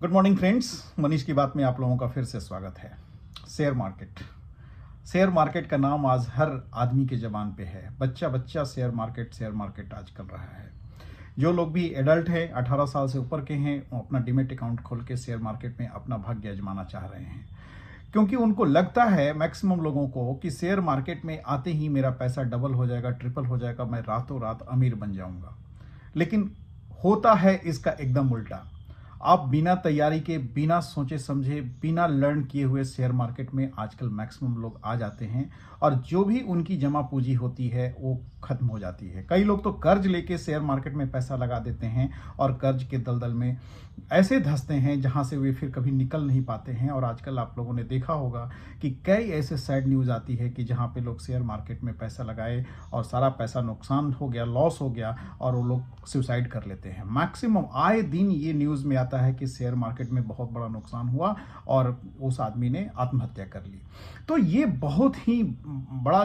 Good morning friends, Manish की बात में आप लोगों का फिर से स्वागत है। शेयर मार्केट का नाम आज हर आदमी के ज़बान पे है। बच्चा बच्चा शेयर मार्केट आज कर रहा है। जो लोग भी एडल्ट हैं, 18 साल से ऊपर के हैं, वो अपना डीमेट अकाउंट खोल के शेयर मार्केट में अपना भाग्य आजमाना चाह रहे हैं, क्योंकि उनको लगता है मैक्सिमम लोगों को कि शेयर मार्केट में आते ही मेरा पैसा डबल हो जाएगा, ट्रिपल हो जाएगा, मैं रातों रात अमीर बन जाऊंगा। लेकिन होता है इसका एकदम उल्टा। आप बिना तैयारी के, बिना सोचे समझे, बिना लर्न किए हुए शेयर मार्केट में आजकल मैक्सिमम लोग आ जाते हैं और जो भी उनकी जमा पूंजी होती है वो खत्म हो जाती है। कई लोग तो कर्ज लेके शेयर मार्केट में पैसा लगा देते हैं और कर्ज के दलदल में ऐसे धंसते हैं जहां से वे फिर कभी निकल नहीं पाते हैं। और आजकल आप लोगों ने देखा होगा कि कई ऐसे सैड न्यूज़ आती है कि जहां पे लोग शेयर मार्केट में पैसा लगाए और सारा पैसा नुकसान हो गया, लॉस हो गया और वो लोग सुसाइड कर लेते हैं। मैक्सिमम आए दिन ये न्यूज़ में आता है कि शेयर मार्केट में बहुत बड़ा नुकसान हुआ और उस आदमी ने आत्महत्या कर ली। तो ये बहुत ही बड़ा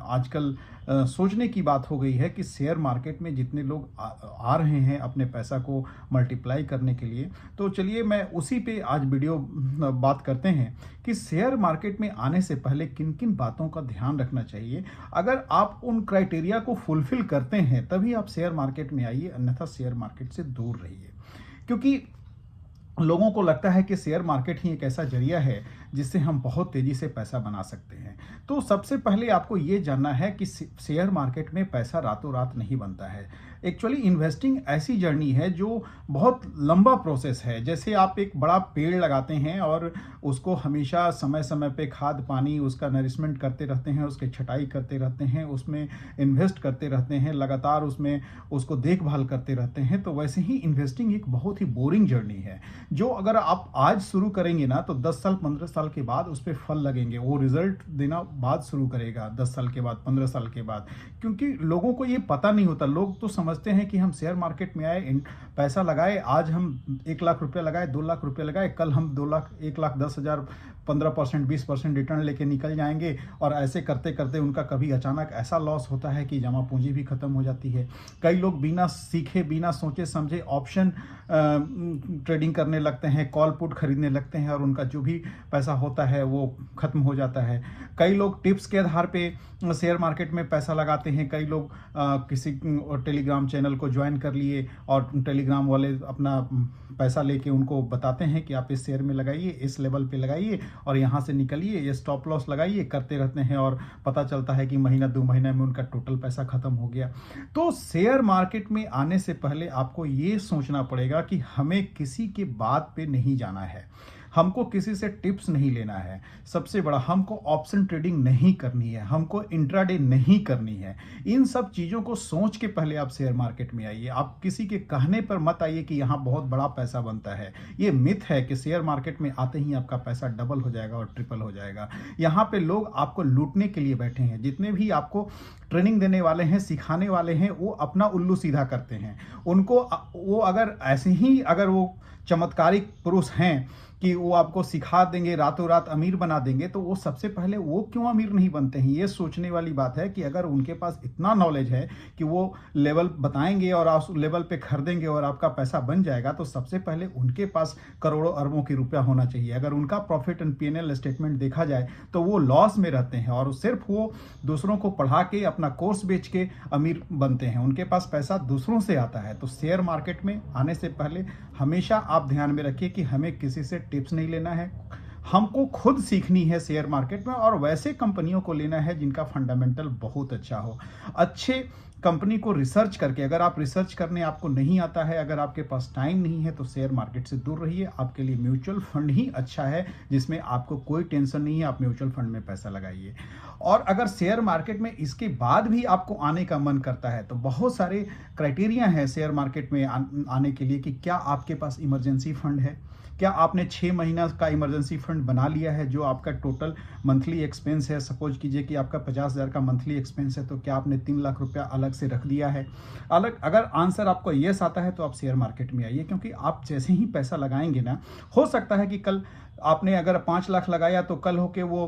आजकल सोचने की बात हो गई है कि शेयर मार्केट में जितने लोग आ रहे हैं अपने पैसा को मल्टीप्लाई करने के लिए। तो चलिए मैं उसी पे आज वीडियो बात करते हैं कि शेयर मार्केट में आने से पहले किन किन बातों का ध्यान रखना चाहिए। अगर आप उन क्राइटेरिया को फुलफिल करते हैं तभी आप शेयर मार्केट में आइए, अन्यथा शेयर मार्केट से दूर रहिए। क्योंकि लोगों को लगता है कि शेयर मार्केट ही एक ऐसा जरिया है जिससे हम बहुत तेजी से पैसा बना सकते हैं। तो सबसे पहले आपको ये जानना है कि शेयर मार्केट में पैसा रातों रात नहीं बनता है। एक्चुअली इन्वेस्टिंग ऐसी जर्नी है जो बहुत लंबा प्रोसेस है। जैसे आप एक बड़ा पेड़ लगाते हैं और उसको हमेशा समय समय पे खाद पानी, उसका नरिशमेंट करते रहते हैं, उसकी छटाई करते रहते हैं, उसमें इन्वेस्ट करते रहते हैं, लगातार उसमें उसको देखभाल करते रहते हैं। तो वैसे ही इन्वेस्टिंग एक बहुत ही बोरिंग जर्नी है जो अगर आप आज शुरू करेंगे ना तो 10 साल 15 साल के बाद उस पर फल लगेंगे। वो रिजल्ट देना बाद शुरू करेगा 10 साल के बाद, 15 साल के बाद। क्योंकि लोगों को ये पता नहीं होता। लोग तो समझते हैं कि हम शेयर मार्केट में आए, पैसा लगाए, आज हम 1 लाख रुपया लगाए, 2 लाख रुपया लगाए, कल हम 2 लाख, 1,10,000, 15%, 20% रिटर्न लेके निकल जाएंगे। और ऐसे करते करते उनका कभी अचानक ऐसा लॉस होता है कि जमा पूंजी भी खत्म हो जाती है। कई लोग बिना सीखे, बिना सोचे समझे ऑप्शन ट्रेडिंग करने लगते हैं, कॉल पुट खरीदने लगते हैं और उनका जो भी पैसा होता है वो खत्म हो जाता है। कई लोग टिप्स के आधार पे शेयर मार्केट में पैसा लगाते हैं। कई लोग किसी टेलीग्राम चैनल को ज्वाइन कर लिए और टेलीग्राम वाले अपना पैसा लेके उनको बताते हैं कि आप इस शेयर में लगाइए, इस लेवल पे लगाइए और यहाँ से निकलिए, ये स्टॉप लॉस लगाइए, करते रहते हैं और पता चलता है कि महीना 2 महीने में उनका टोटल पैसा खत्म हो गया। तो शेयर मार्केट में आने से पहले आपको ये सोचना पड़ेगा कि हमें किसी के बात पे नहीं जाना है, हमको किसी से टिप्स नहीं लेना है। सबसे बड़ा, हमको ऑप्शन ट्रेडिंग नहीं करनी है, हमको इंट्राडे नहीं करनी है। इन सब चीज़ों को सोच के पहले आप शेयर मार्केट में आइए। आप किसी के कहने पर मत आइए कि यहाँ बहुत बड़ा पैसा बनता है। ये मिथ है कि शेयर मार्केट में आते ही आपका पैसा डबल हो जाएगा और ट्रिपल हो जाएगा। यहाँ पे लोग आपको लूटने के लिए बैठे हैं। जितने भी आपको ट्रेनिंग देने वाले हैं, सिखाने वाले हैं, वो अपना उल्लू सीधा करते हैं। उनको वो अगर ऐसे ही अगर वो चमत्कारिक पुरुष हैं कि वो आपको सिखा देंगे, रातों रात अमीर बना देंगे, तो वो सबसे पहले वो क्यों अमीर नहीं बनते हैं। ये सोचने वाली बात है कि अगर उनके पास इतना नॉलेज है कि वो लेवल बताएंगे और आप उस लेवल पे खरीदेंगे और आपका पैसा बन जाएगा, तो सबसे पहले उनके पास करोड़ों अरबों की रुपया होना चाहिए। अगर उनका प्रॉफिट एंड P&L स्टेटमेंट देखा जाए तो वो लॉस में रहते हैं और सिर्फ वो दूसरों को पढ़ा के, अपना कोर्स बेच के अमीर बनते हैं। उनके पास पैसा दूसरों से आता है। तो शेयर मार्केट में आने से पहले हमेशा आप ध्यान में रखिए कि हमें किसी से टिप्स नहीं लेना है, हमको खुद सीखनी है शेयर मार्केट में और वैसे कंपनियों को लेना है जिनका फंडामेंटल बहुत अच्छा हो। अच्छे कंपनी को रिसर्च करके, अगर आप रिसर्च करने आपको नहीं आता है, अगर आपके पास टाइम नहीं है, तो शेयर मार्केट से दूर रहिए। आपके लिए म्यूचुअल फंड ही अच्छा है जिसमें आपको कोई टेंशन नहीं है। आप म्यूचुअल फंड में पैसा लगाइए। और अगर शेयर मार्केट में इसके बाद भी आपको आने का मन करता है तो बहुत सारे क्राइटेरिया हैं शेयर मार्केट में आने के लिए कि क्या आपके पास इमरजेंसी फंड है, क्या आपने 6 महीना का इमरजेंसी फंड बना लिया है जो आपका टोटल मंथली एक्सपेंस है। सपोज कीजिए कि आपका 50,000 का मंथली एक्सपेंस है, तो क्या आपने 3 लाख रुपया अलग से रख दिया है। अगर आंसर आपको येस आता है तो आप शेयर मार्केट में आइए। क्योंकि आप जैसे ही पैसा लगाएंगे ना, हो सकता है कि कल आपने अगर 5 लाख लगाया तो कल होके वो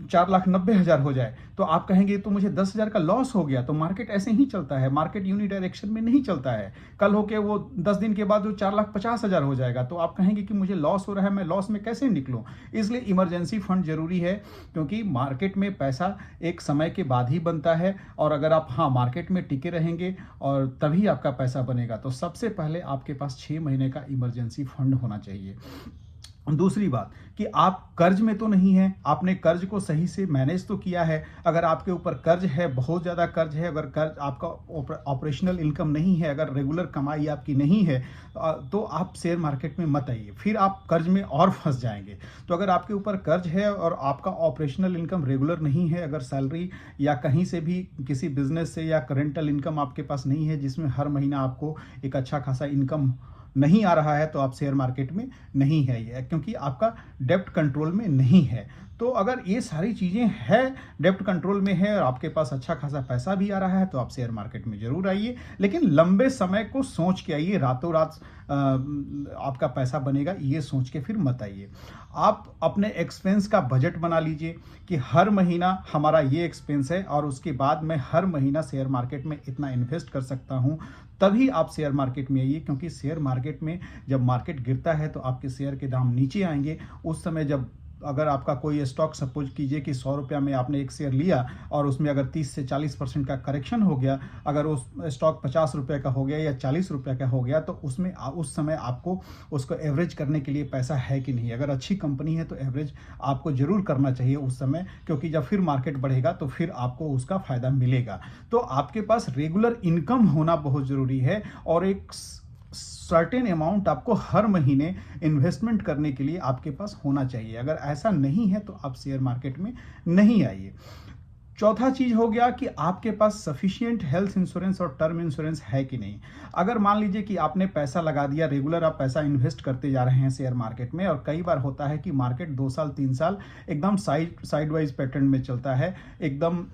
4,90,000 हो जाए तो आप कहेंगे तो मुझे 10,000 का लॉस हो गया। तो मार्केट ऐसे ही चलता है, मार्केट यूनी डायरेक्शन में नहीं चलता है। कल होके वो 10 दिन के बाद वो 4,50,000 हो जाएगा तो आप कहेंगे कि मुझे लॉस हो रहा है, मैं लॉस में कैसे निकलूं। इसलिए इमरजेंसी फंड जरूरी है, क्योंकि मार्केट में पैसा एक समय के बाद ही बनता है, और अगर आप मार्केट में टिके रहेंगे और तभी आपका पैसा बनेगा। तो सबसे पहले आपके पास 6 महीने का इमरजेंसी फंड होना चाहिए। दूसरी बात कि आप कर्ज में तो नहीं है, आपने कर्ज को सही से मैनेज तो किया है। अगर आपके ऊपर कर्ज है, बहुत ज़्यादा कर्ज है, अगर कर्ज आपका ऑपरेशनल इनकम नहीं है, अगर रेगुलर कमाई आपकी नहीं है, तो आप शेयर मार्केट में मत आइए, फिर आप कर्ज में और फंस जाएंगे। तो अगर आपके ऊपर कर्ज है और आपका ऑपरेशनल इनकम रेगुलर नहीं है, अगर सैलरी या कहीं से भी किसी बिजनेस से या करेंटल इनकम आपके पास नहीं है जिसमें हर महीना आपको एक अच्छा खासा इनकम नहीं आ रहा है, तो आप शेयर मार्केट में नहीं है ये, क्योंकि आपका डेब्ट कंट्रोल में नहीं है। तो अगर ये सारी चीज़ें हैं, डेब्ट कंट्रोल में है और आपके पास अच्छा खासा पैसा भी आ रहा है, तो आप शेयर मार्केट में जरूर आइए, लेकिन लंबे समय को सोच के आइए। रातों रात आपका पैसा बनेगा ये सोच के फिर मत आइए। आप अपने एक्सपेंस का बजट बना लीजिए कि हर महीना हमारा ये एक्सपेंस है और उसके बाद मैं हर महीना शेयर मार्केट में इतना इन्वेस्ट कर सकता हूँ, तभी आप शेयर मार्केट में आइए। क्योंकि शेयर मार्केट में जब मार्केट गिरता है तो आपके शेयर के दाम नीचे आएंगे। उस समय जब अगर आपका कोई स्टॉक, सपोज कीजिए कि 100 रुपया में आपने एक शेयर लिया और उसमें अगर 30 से 40% का करेक्शन हो गया, अगर उस स्टॉक 50 रुपये का हो गया या 40 रुपये का हो गया, तो उसमें उस समय आपको उसको एवरेज करने के लिए पैसा है कि नहीं। अगर अच्छी कंपनी है तो एवरेज आपको जरूर करना चाहिए उस समय, क्योंकि जब फिर मार्केट बढ़ेगा तो फिर आपको उसका फायदा मिलेगा। तो आपके पास रेगुलर इनकम होना बहुत जरूरी है और एक सर्टेन अमाउंट आपको हर महीने इन्वेस्टमेंट करने के लिए आपके पास होना चाहिए। अगर ऐसा नहीं है तो आप शेयर मार्केट में नहीं आइए। चौथा चीज हो गया कि आपके पास सफिशिएंट हेल्थ इंश्योरेंस और टर्म इंश्योरेंस है कि नहीं। अगर मान लीजिए कि आपने पैसा लगा दिया, रेगुलर आप पैसा इन्वेस्ट करते जा रहे हैं शेयर मार्केट में, और कई बार होता है कि मार्केट 2 साल 3 साल एकदम साइड वाइज पैटर्न में चलता है, एकदम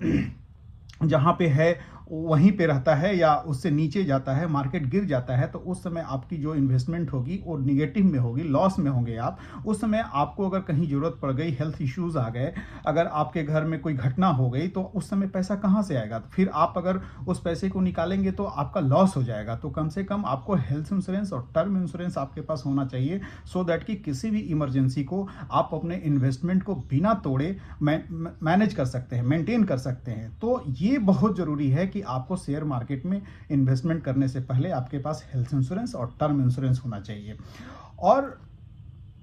जहां पे है वहीं पे रहता है या उससे नीचे जाता है, मार्केट गिर जाता है, तो उस समय आपकी जो इन्वेस्टमेंट होगी वो निगेटिव में होगी, लॉस में होंगे आप। उस समय आपको अगर कहीं जरूरत पड़ गई, हेल्थ इश्यूज आ गए, अगर आपके घर में कोई घटना हो गई, तो उस समय पैसा कहाँ से आएगा। फिर आप अगर उस पैसे को निकालेंगे तो आपका लॉस हो जाएगा। तो कम से कम आपको हेल्थ इंश्योरेंस और टर्म इंश्योरेंस आपके पास होना चाहिए, सो दैट कि किसी भी इमरजेंसी को आप अपने इन्वेस्टमेंट को बिना तोड़े मैनेज कर सकते हैं, मेंटेन कर सकते हैं। तो ये बहुत जरूरी है कि आपको शेयर मार्केट में इन्वेस्टमेंट करने से पहले आपके पास हेल्थ इंश्योरेंस और टर्म इंश्योरेंस होना चाहिए। और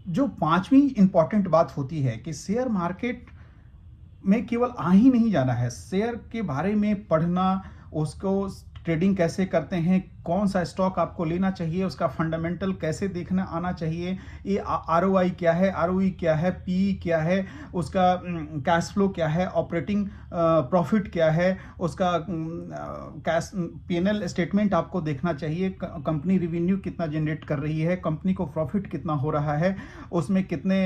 जो पांचवी इंपॉर्टेंट बात होती है कि शेयर मार्केट में केवल आ ही नहीं जाना है, शेयर के बारे में पढ़ना, उसको ट्रेडिंग कैसे करते हैं, कौन सा स्टॉक आपको लेना चाहिए, उसका फंडामेंटल कैसे देखना आना चाहिए, ये आरओआई क्या है, आरओई क्या है, पी क्या है, उसका कैश फ्लो क्या है, ऑपरेटिंग प्रॉफिट क्या है, उसका कैश पीएनएल स्टेटमेंट आपको देखना चाहिए, कंपनी रिवेन्यू कितना जनरेट कर रही है, कंपनी को प्रॉफिट कितना हो रहा है, उसमें कितने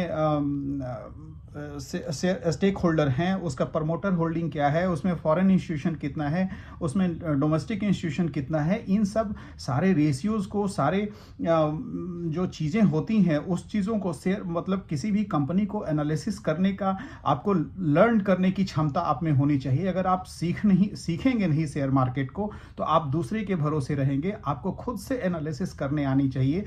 स्टेक होल्डर हैं, उसका प्रमोटर होल्डिंग क्या है, उसमें फॉरेन इंस्टीट्यूशन कितना है, उसमें डोमेस्टिक इंस्टीट्यूशन कितना है। इन सब सारे रेशियोज को, सारे जो चीज़ें होती हैं उस चीज़ों को शेयर मतलब किसी भी कंपनी को एनालिसिस करने का, आपको लर्न करने की क्षमता आप में होनी चाहिए। अगर आप सीखेंगे नहीं शेयर मार्केट को, तो आप दूसरे के भरोसे रहेंगे। आपको खुद से एनालिसिस करने आनी चाहिए,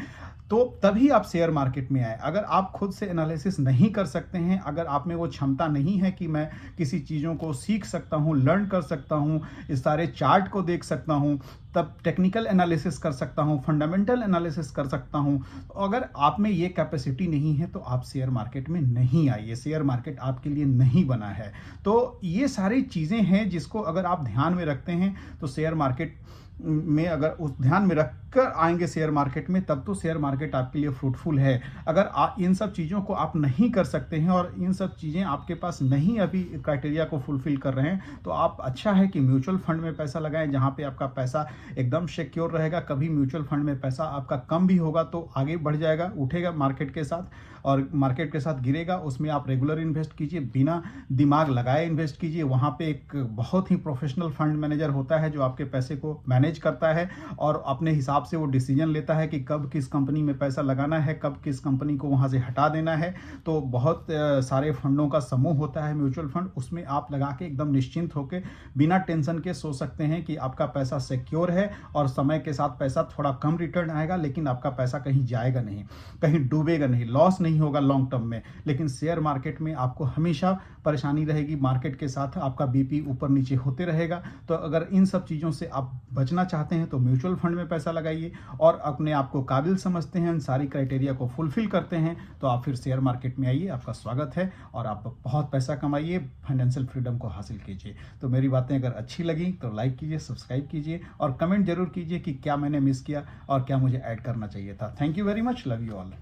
तो तभी आप शेयर मार्केट में आए। अगर आप खुद से एनालिसिस नहीं कर सकते हैं, अगर आप में वो क्षमता नहीं है कि मैं किसी चीज़ों को सीख सकता हूँ, लर्न कर सकता हूँ, इस सारे चार्ट को देख सकता हूँ, तब टेक्निकल एनालिसिस कर सकता हूँ, फंडामेंटल एनालिसिस कर सकता हूँ, तो अगर आप में ये कैपेसिटी नहीं है तो आप शेयर मार्केट में नहीं आइए। शेयर मार्केट आपके लिए नहीं बना है। तो ये सारी चीज़ें हैं जिसको अगर आप ध्यान में रखते हैं तो शेयर मार्केट में, अगर उस ध्यान में रखकर आएंगे शेयर मार्केट में, तब तो शेयर मार्केट आपके लिए फ्रूटफुल है। अगर इन सब चीज़ों को आप नहीं कर सकते हैं और इन सब चीज़ें आपके पास नहीं अभी क्राइटेरिया को फुलफिल कर रहे हैं, तो आप अच्छा है कि म्यूचुअल फंड में पैसा लगाएं, जहां पे आपका पैसा एकदम सिक्योर रहेगा। कभी म्यूचुअल फंड में पैसा आपका कम भी होगा तो आगे बढ़ जाएगा, उठेगा मार्केट के साथ, और मार्केट के साथ गिरेगा। उसमें आप रेगुलर इन्वेस्ट कीजिए, बिना दिमाग लगाए इन्वेस्ट कीजिए। वहाँ पे एक बहुत ही प्रोफेशनल फंड मैनेजर होता है जो आपके पैसे को मैनेज मैनेज करता है और अपने हिसाब से वो डिसीजन लेता है कि कब किस कंपनी में पैसा लगाना है, कब किस कंपनी को वहाँ से हटा देना है। तो बहुत सारे फंडों का समूह होता है म्यूचुअल फंड, उसमें आप लगा के एकदम निश्चिंत होकर बिना टेंशन के सो सकते हैं कि आपका पैसा सिक्योर है और समय के साथ पैसा थोड़ा कम रिटर्न आएगा, लेकिन आपका पैसा कहीं जाएगा नहीं, कहीं डूबेगा नहीं, लॉस नहीं होगा लॉन्ग टर्म में। लेकिन शेयर मार्केट में आपको हमेशा परेशानी रहेगी, मार्केट के साथ आपका बीपी ऊपर नीचे होते रहेगा। तो अगर इन सब चीज़ों से आप बचना चाहते हैं तो म्यूचुअल फंड में पैसा लगाइए, और अपने आप को काबिल समझते हैं, सारी क्राइटेरिया को फुलफिल करते हैं, तो आप फिर शेयर मार्केट में आइए, आपका स्वागत है और आप बहुत पैसा कमाइए, फाइनेंशियल फ्रीडम को हासिल कीजिए। तो मेरी बातें अगर अच्छी लगी तो लाइक कीजिए, सब्सक्राइब कीजिए और कमेंट जरूर कीजिए कि क्या मैंने मिस किया और क्या मुझे ऐड करना चाहिए था। Thank you very much, love you all.